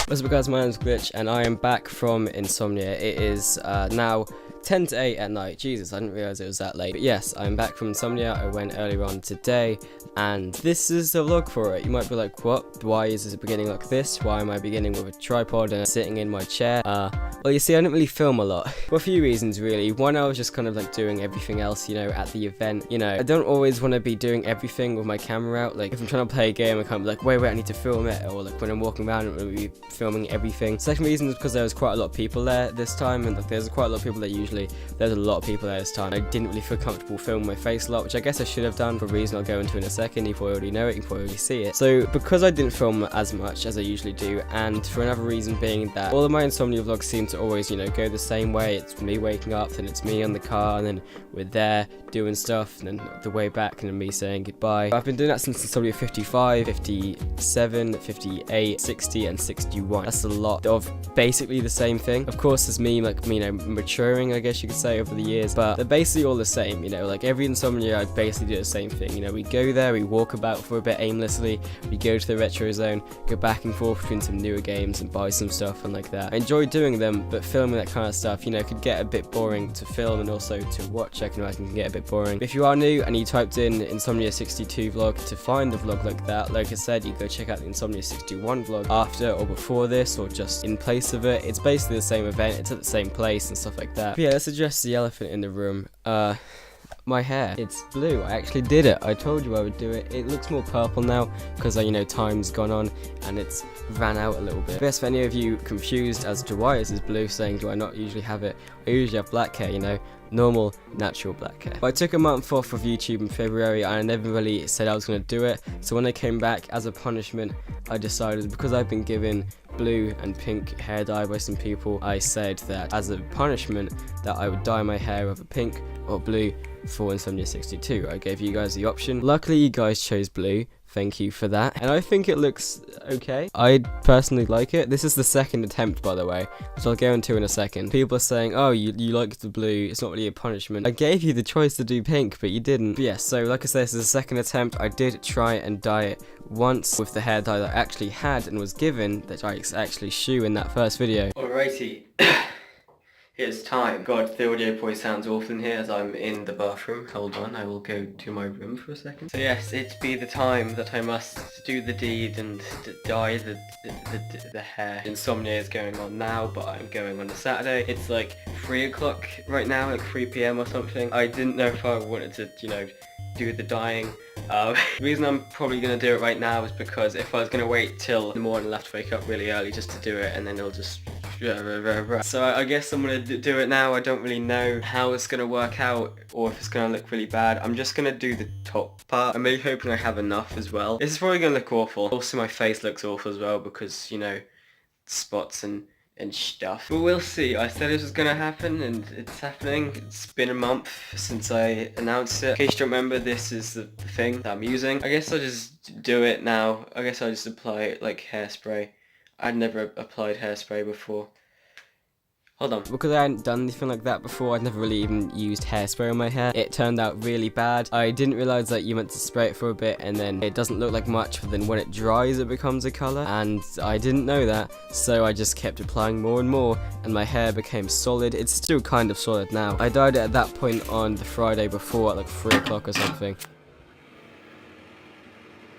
What's up guys, my name's Glitch and I am back from Insomnia. It is now 10 to 8 at night. Jesus, I didn't realise it was that late. But yes, I'm back from Insomnia. I went earlier on today and this is the vlog for it. You might be like, what? Why is this beginning like this? Why am I beginning with a tripod and sitting in my chair? Well, you see, I didn't really film a lot for a few reasons really. One, I was just kind of like doing everything else, you know, at the event. You know, I don't always want to be doing everything with my camera out. Like if I'm trying to play a game, I can't be like, wait, I need to film it. Or like when I'm walking around, I'm going to be filming everything. Second reason is because there was quite a lot of people there this time, and like there's quite a lot of people there usually. There's a lot of people there this time. I didn't really feel comfortable filming my face a lot, which I guess I should have done for a reason I'll go into in a second. You probably already know it, you probably already see it. So because I didn't film as much as I usually do, and for another reason being that all of my Insomnia vlogs seem to always, you know, go the same way. It's me waking up, then it's me on the car, and then we're there doing stuff, and then the way back, and then me saying goodbye. I've been doing that since Insomnia 55, 57, 58, 60, and 61. That's a lot of basically the same thing. Of course, there's me, like, you know, maturing, I guess you could say, over the years, but they're basically all the same, you know, like every Insomnia I basically do the same thing. You know, we go there, we walk about for a bit aimlessly, we go to the retro zone, go back and forth between some newer games and buy some stuff and like that. I enjoy doing them, but filming that kind of stuff, you know, could get a bit boring to film and also to watch. I can imagine can get a bit boring. If you are new and you typed in Insomnia 62 vlog to find a vlog like that, like I said, you go check out the Insomnia 61 vlog after or before this, or just in place of it. It's basically the same event, it's at the same place and stuff like that. But yeah, let's address the elephant in the room. My hair, it's blue. I actually did it. I told you I would do it. It looks more purple now because you know, time's gone on and it's ran out a little bit. But if any of you confused as to why this is blue, saying do I not usually have it, I usually have black hair, you know, normal natural black hair. But I took a month off of YouTube in February and I never really said I was going to do it, so when I came back as a punishment, I decided, because I've been given blue and pink hair dye by some people, I said that as a punishment that I would dye my hair either pink or blue for Insomnia 62. I gave you guys the option. Luckily you guys chose blue. Thank you for that. And I think it looks okay. I personally like it. This is the second attempt, by the way, which I'll go into in a second. People are saying, oh, you like the blue, it's not really a punishment. I gave you the choice to do pink, but you didn't. But yeah, so like I said, this is the second attempt. I did try and dye it once with the hair dye that I actually had and was given, that I actually shoe in that first video. Alrighty. It's time. God, the audio probably sounds awful in here as I'm in the bathroom. Hold on, I will go to my room for a second. So yes, it's be the time that I must do the deed and dye the hair. Insomnia is going on now, but I'm going on a Saturday. It's like 3 o'clock right now, like 3 PM or something. I didn't know if I wanted to, you know, do the dyeing. The reason I'm probably going to do it right now is because if I was going to wait till the morning, I'll have to wake up really early just to do it, and then it'll just... So I guess I'm going to do it now. I don't really know how it's going to work out or if it's going to look really bad. I'm just going to do the top part. I'm really hoping I have enough as well. This is probably going to look awful. Also my face looks awful as well because, you know, spots and stuff. But we'll see. I said this was going to happen and it's happening. It's been a month since I announced it. In case you don't remember, this is the thing that I'm using. I guess I'll just do it now. I guess I'll just apply it like hairspray. I'd never applied hairspray before. Hold on. Because I hadn't done anything like that before, I'd never really even used hairspray on my hair. It turned out really bad. I didn't realise that you meant to spray it for a bit and then it doesn't look like much, but then when it dries it becomes a colour, and I didn't know that, so I just kept applying more and more and my hair became solid. It's still kind of solid now. I dyed it at that point on the Friday before at like 3 o'clock or something.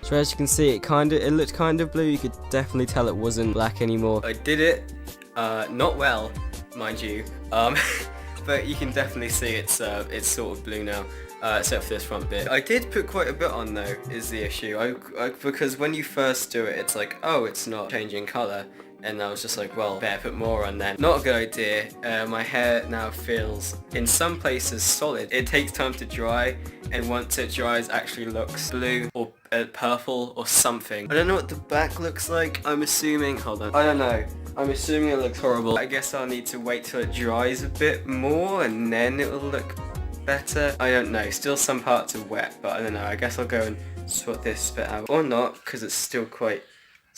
So as you can see, it looked kind of blue. You could definitely tell it wasn't black anymore. I did it, not well, mind you, but you can definitely see it's sort of blue now, except for this front bit. I did put quite a bit on though, is the issue. Because when you first do it, it's like, oh, it's not changing colour. And I was just like, well, better put more on then. Not a good idea. My hair now feels, in some places, solid. It takes time to dry, and once it dries, actually looks blue or purple or something. I don't know what the back looks like. I'm assuming, hold on. I don't know. I'm assuming it looks horrible. I guess I'll need to wait till it dries a bit more, and then it will look better. I don't know. Still some parts are wet, but I don't know. I guess I'll go and sort this bit out. Or not, because it's still quite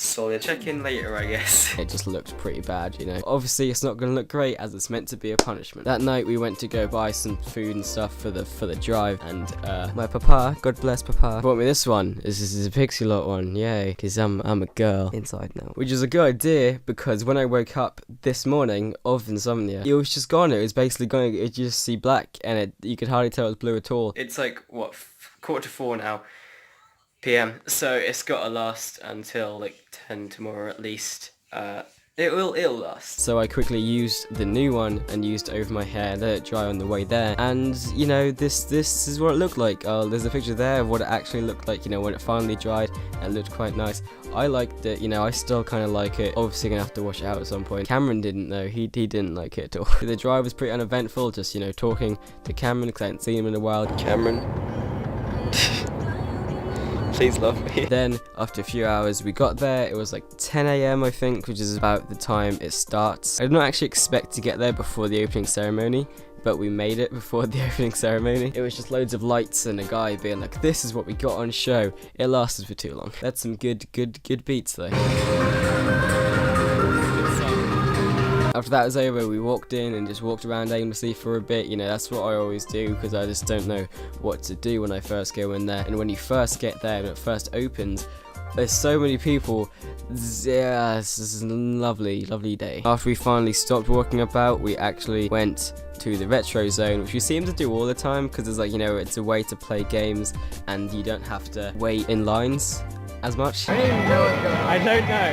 solid. Check in later, I guess. It just looked pretty bad, you know. Obviously, it's not going to look great as it's meant to be a punishment. That night, we went to go buy some food and stuff for the drive, and my papa, God bless papa, bought me this one. This is a Pixie Lot one, yay, because I'm a girl inside now. Which is a good idea, because when I woke up this morning of Insomnia, it was just gone. It was basically going, you just see black, and you could hardly tell it was blue at all. It's like, what, 3:45 now. PM, so it's gotta last until like 10 tomorrow at least. It'll last. So I quickly used the new one and used it over my hair, let it dry on the way there, and you know, this is what it looked like. There's a picture there of what it actually looked like, you know, when it finally dried, and it looked quite nice. I liked it, you know, I still kind of like it. Obviously gonna have to wash it out at some point. Cameron didn't though, he didn't like it at all. The drive was pretty uneventful, just, you know, talking to Cameron because I hadn't seen him in a while. Cameron. Please love me. Then, after a few hours, we got there. It was like 10 AM, I think, which is about the time it starts. I did not actually expect to get there before the opening ceremony, but we made it before the opening ceremony. It was just loads of lights and a guy being like, this is what we got on show. It lasted for too long. That's some good beats, though. After that was over, we walked in and just walked around aimlessly for a bit. You know, that's what I always do, because I just don't know what to do when I first go in there. And when you first get there and it first opens, there's so many people. Yeah, this is a lovely day. After we finally stopped walking about, we actually went to the retro zone, which we seem to do all the time, because it's like, you know, it's a way to play games and you don't have to wait in lines as much. I don't even know what's going on. I don't know.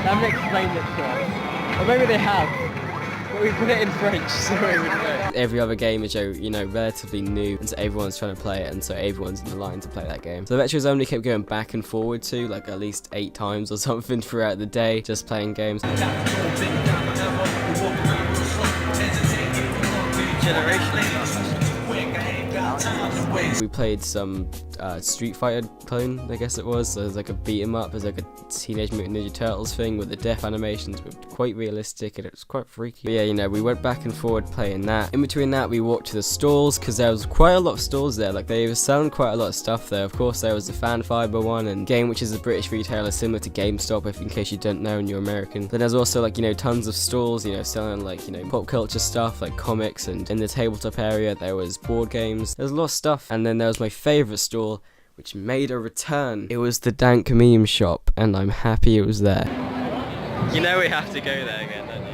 They haven't explained it to us. Or maybe they have, but we put it in French, so we would know. Every other game is, you know, relatively new, and so everyone's trying to play it, and so everyone's in the line to play that game. So the retro zone we kept going back and forward to, like at least 8 times or something throughout the day, just playing games. We played some Street Fighter clone, I guess it was. So there's like a beat 'em up, there's like a Teenage Mutant Ninja Turtles thing with the death animations, were quite realistic and it was quite freaky. But yeah, you know, we went back and forward playing that. In between that, we walked to the stalls, because there was quite a lot of stalls there. Like, they were selling quite a lot of stuff there. Of course, there was the Fan Fiber one, and Game, which is a British retailer similar to GameStop, if in case you don't know and you're American. Then there's also, like, you know, tons of stalls, you know, selling, like, you know, pop culture stuff like comics, and in the tabletop area there was board games. There's a lot of stuff. And then there was my favourite stall, which made a return. It was the Dank Meme shop, and I'm happy it was there. You know we have to go there again, don't you?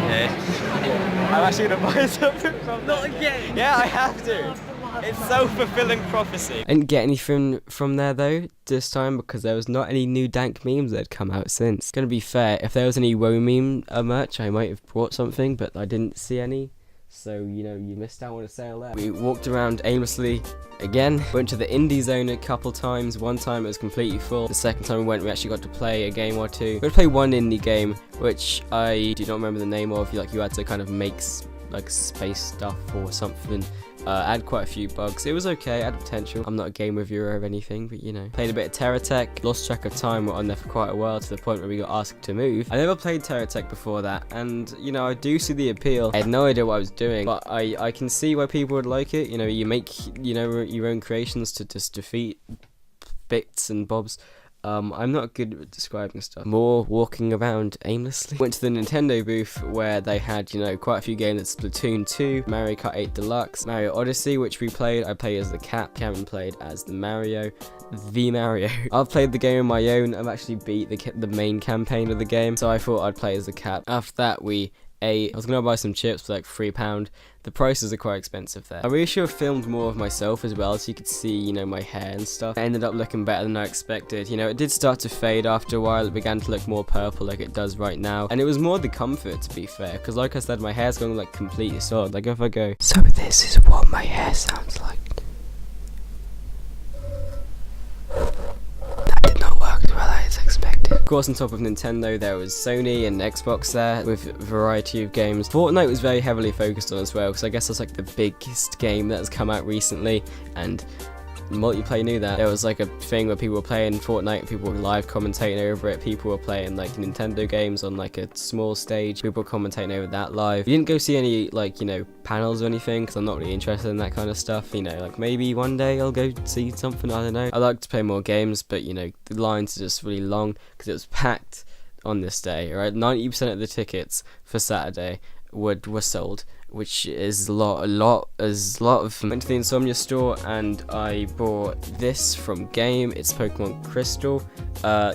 Yeah. I'm actually gonna buy something from Not again! Yeah, I have to. It's self-fulfilling prophecy. I didn't get anything from there though this time, because there was not any new Dank memes that had come out since. Gonna be fair, if there was any Woe meme merch, I might have brought something, but I didn't see any. So, you know, you missed out on a sale there. We walked around aimlessly again, went to the indie zone a couple times. One time it was completely full. The second time we went, we actually got to play a game or two. We got to play one indie game, which I do not remember the name of. Like, you had to kind of make like space stuff or something. Had quite a few bugs. It was okay, had potential. I'm not a game reviewer or anything, but you know. Played a bit of Terra Tech, lost track of time, were on there for quite a while, to the point where we got asked to move. I never played Terra Tech before that, and you know, I do see the appeal. I had no idea what I was doing, but I can see why people would like it. You know, you make, you know, your own creations to just defeat bits and bobs. I'm not good at describing stuff. More walking around aimlessly. Went to the Nintendo booth, where they had, you know, quite a few games. Splatoon 2, Mario Kart 8 Deluxe, Mario Odyssey, which we played. I played as the cat. Cameron played as the Mario. I've played the game on my own. I've actually beat the main campaign of the game, so I thought I'd play as the cat. After that, we ate. I was gonna buy some chips for like £3. The prices are quite expensive there. I really should have filmed more of myself as well, so you could see, you know, my hair and stuff. It ended up looking better than I expected. You know, it did start to fade after a while. It began to look more purple like it does right now. And it was more the comfort, to be fair, because like I said, my hair's going like completely solid. Like if I go, so this is what my hair sounds like. That did not work as well as expected. Of course, on top of Nintendo, there was Sony and Xbox there with a variety of games. Fortnite was very heavily focused on as well, because I guess that's like the biggest game that has come out recently, and multiplayer knew that. There was like a thing where people were playing Fortnite, people were live commentating over it, people were playing like Nintendo games on like a small stage, people were commentating over that live. You didn't go see any like, you know, panels or anything, because I'm not really interested in that kind of stuff, you know, like maybe one day I'll go see something, I don't know. I like to play more games, but you know, the lines are just really long, because it was packed on this day, right? 90% of the tickets for Saturday were sold, which is a lot of. I went to the Insomnia store and I bought this from Game. It's Pokemon Crystal,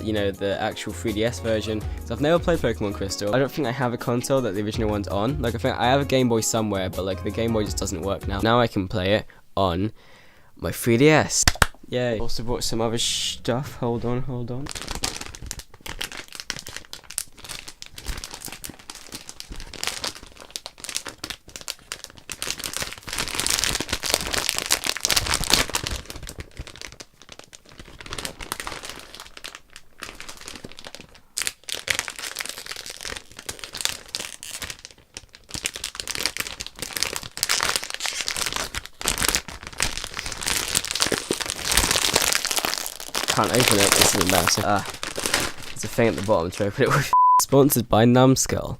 you know, the actual 3DS version. So I've never played Pokemon Crystal. I don't think I have a console that the original one's on. Like, I think I have a Game Boy somewhere, but like the Game Boy just doesn't work now. Now I can play it on my 3DS. Yay. Also bought some other stuff. Hold on. Can't open it, this is embarrassing. There's a thing at the bottom to open it with. Sponsored by Numbskull.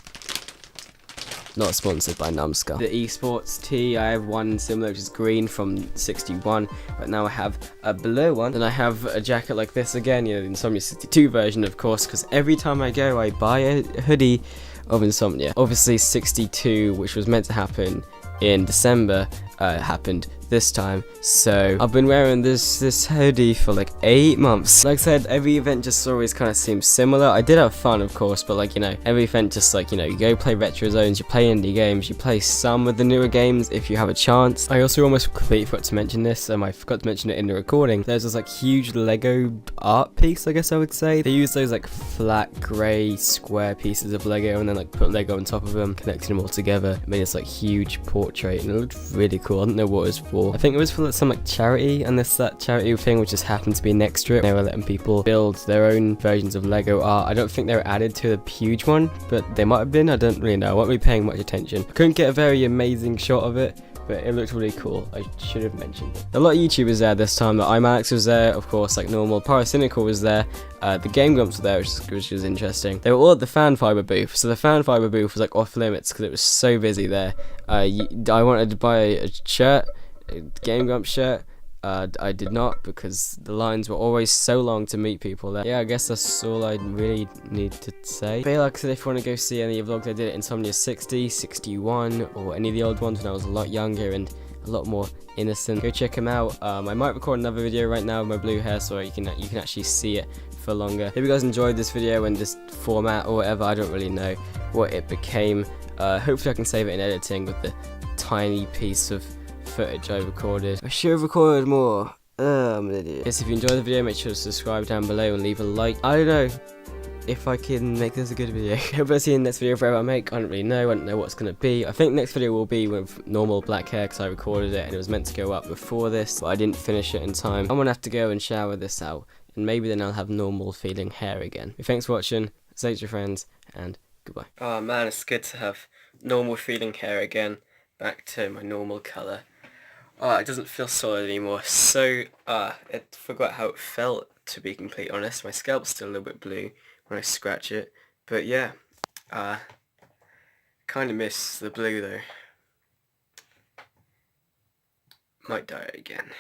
Not sponsored by Numbskull. The esports tee, I have one similar, which is green from 61, but now I have a blue one. Then I have a jacket like this again, you know, the Insomnia 62 version, of course, because every time I go, I buy a hoodie of Insomnia. Obviously 62, which was meant to happen in December, happened this time, so I've been wearing this hoodie for like 8 months. Like I said, every event just always kind of seems similar. I did have fun, of course, but like, you know, every event just like, you know, you go play retro zones, you play indie games, you play some of the newer games if you have a chance. I also almost completely forgot to mention this, I forgot to mention it in the recording. There's this like huge Lego art piece, I guess I would say. They use those like flat grey square pieces of Lego and then like put Lego on top of them, connecting them all together. It made this like huge portrait and it looked really cool. I don't know what it was for. I think it was for like, some like charity, and that charity thing which just happened to be next to it. They were letting people build their own versions of Lego art. I don't think they were added to the huge one, but they might have been. I don't really know. I wasn't really paying much attention. I couldn't get a very amazing shot of it, but it looked really cool. I should have mentioned it. A lot of YouTubers there this time. I'm Alex was there, of course, like normal. Pyrocynical was there. The Game Grumps were there, which was interesting. They were all at the fan fiber booth, so the fan fiber booth was like off limits because it was so busy there. I wanted to buy a shirt, a Game Grumps shirt. I did not, because the lines were always so long to meet people there. Yeah, I guess that's all I really need to say. But like I said, if you want to go see any of the vlogs I did at Insomnia 60, 61, or any of the old ones when I was a lot younger and a lot more innocent, go check them out. I might record another video right now with my blue hair so you can actually see it for longer. Hope you guys enjoyed this video and this format or whatever. I don't really know what it became. Hopefully I can save it in editing with the tiny piece of footage I recorded. I should have recorded more. I'm an idiot. Yes, if you enjoyed the video, make sure to subscribe down below and leave a like. I don't know if I can make this a good video. Hope I'll see you in the next video forever I make. I don't really know. I don't know what it's going to be. I think next video will be with normal black hair because I recorded it and it was meant to go up before this, but I didn't finish it in time. I'm going to have to go and shower this out and maybe then I'll have normal feeling hair again. Thanks for watching. Say it to your friends and goodbye. Oh man, it's good to have normal feeling hair again. Back to my normal colour. It doesn't feel solid anymore, so I forgot how it felt, to be completely honest. My scalp's still a little bit blue when I scratch it, but yeah, kind of miss the blue though. Might dye it again.